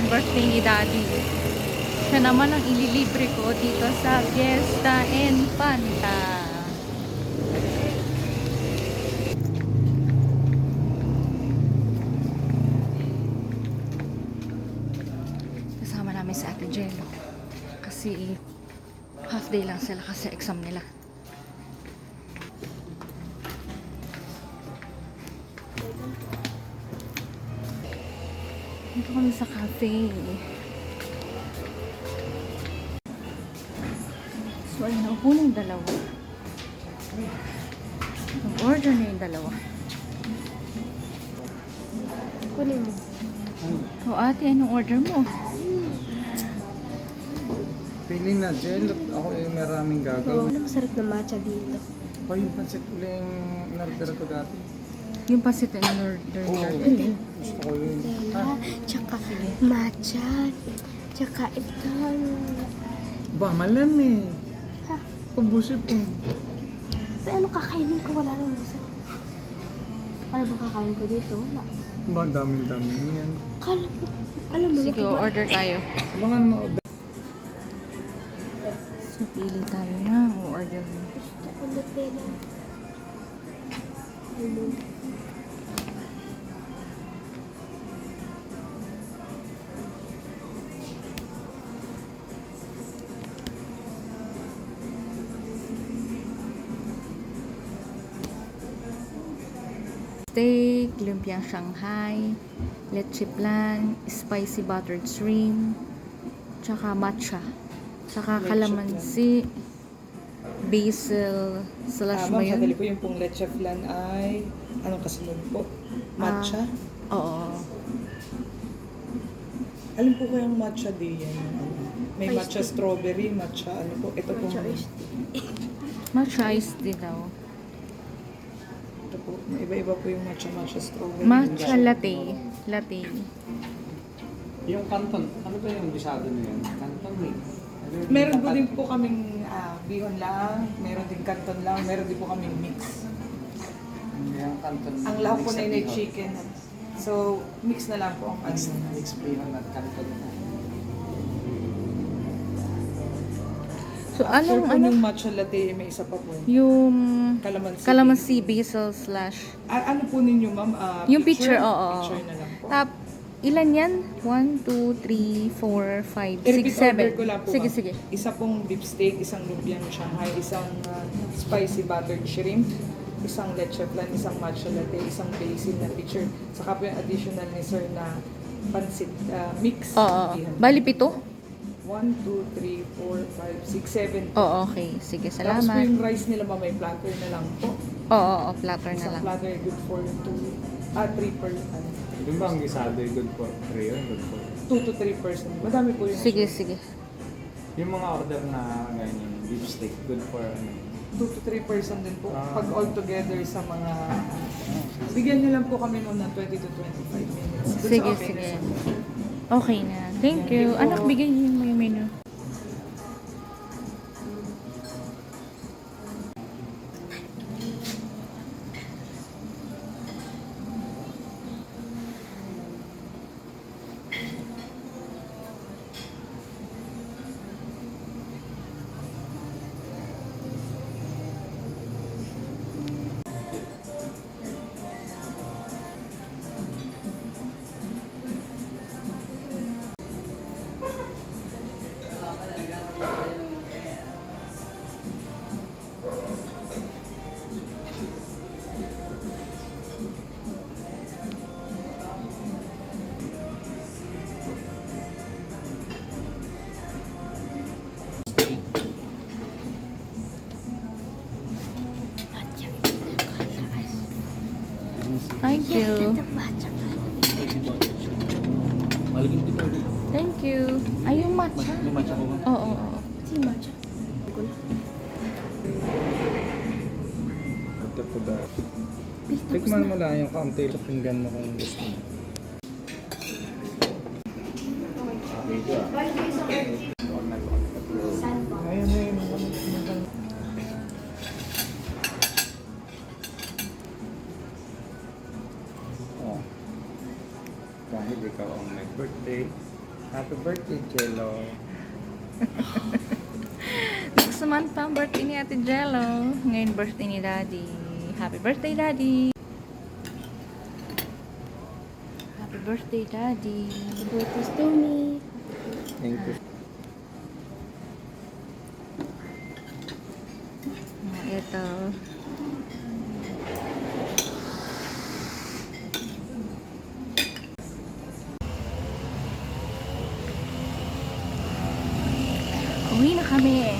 ng birthday ni Daddy. Siya naman ang ililibre ko dito sa Fiesta Infanta. Kasama namin si Ate Jello. Kasi half day lang sila kasi exam nila. Dito kami sa cafe. So, ay naupo na yung dalawa. Nag-order na yung dalawa. Kunin mo. O ate, anong order mo? Feeling na gel, ako yung maraming gagawin. Ano masarap na matcha dito? Pa yung pancit uli yung in-order ko dati. Yung pasit na in-order niya. Gusto ko yun. Dela, tsaka matcha, tsaka ito. Ba, malami. Ha? Pabusip po. So, ano kakainin ko? Wala nang masarap. Ano ba kakain ko dito? Wala. Ba, daming-dami yan. Kala ko, alam mo, Sige, order tayo. Mga ano, So, pili tayo na. O-order mo. gusto ko Nutella. Ano? Steak, lumpiang Shanghai, leche flan, spicy buttered shrimp, tsaka matcha, tsaka kalamansi, basil, slash mo Ma'am, yun? sadali po yung pong leche flan ay, anong kasunod po? Matcha? Oo. Alam po ko yung matcha di yan. May Iced matcha tea. strawberry, matcha ano po. Ito po, Matcha iced Matcha iced tea daw. ito po. May iba-iba po yung matcha strawberry. Matcha latte. Latte. yung canton, ano ba yung bisado na yan? Canton mix. Meron po din po kaming bihon lang, meron din canton lang, meron din po kaming mix. Yung canton. Ang lahat po na yun ay chicken. So, mix na lang po ang Mix, ano. mix bihon at canton. So, After anong, po ano? yung matcha latte, may isa pa po. Yung Calamansi. basil slash. Ano po ninyo, ma'am? Yung picture, oo. Picture na lang po. Tap, ilan yan? 1, 2, 3, 4, 5, 6, I-repeat order 7. ko lang po, Sige, ma'am. sige. Isa pong beef steak, isang lumpiang Shanghai, isang spicy buttered shrimp, isang leche flan, isang matcha latte, isang basil na picture. Saka po yung additional ni sir na pansit mix. Oo. Bali, 7? 1, 2, 3, 4, 5, 6, 7. Oo, okay. Sige, Tapos po salamat. yung rice nila may platter na lang po. Oo, platter na Isang lang. platter good for 3 per Yung ba ang gisado ay good for 3 yun? Good for 2 to 3 person. Madami po yung Sige, sige. yung mga order na ganyan, beef steak, good for ano? 2 to 3 person din po. Ah. Pag all together sa mga... Bigyan niyo lang po kami muna ng 20 to 25 minutes. Dun sa Sige, open sige. restaurant. Okay na. Thank you. Thank you Anak, po. bigyan mo yung menu. Thank you. Matcha. Thank you. Ay, yung matcha. Yung matcha ko ba? Oo, oo. Si matcha. Ito po ba? Tikman mo lang yung kaunti sa pinggan mo kung gusto mo. Ayun na yun. Oh. Kahit ikaw ang nag-birthday, Happy birthday, Jello. Next month pa ang birthday ni Ate Jello. Ngayon birthday ni Daddy. Happy birthday, Daddy! Happy birthday, Daddy! Birthday, Tony. Thank you. Ito. Uwi na kami.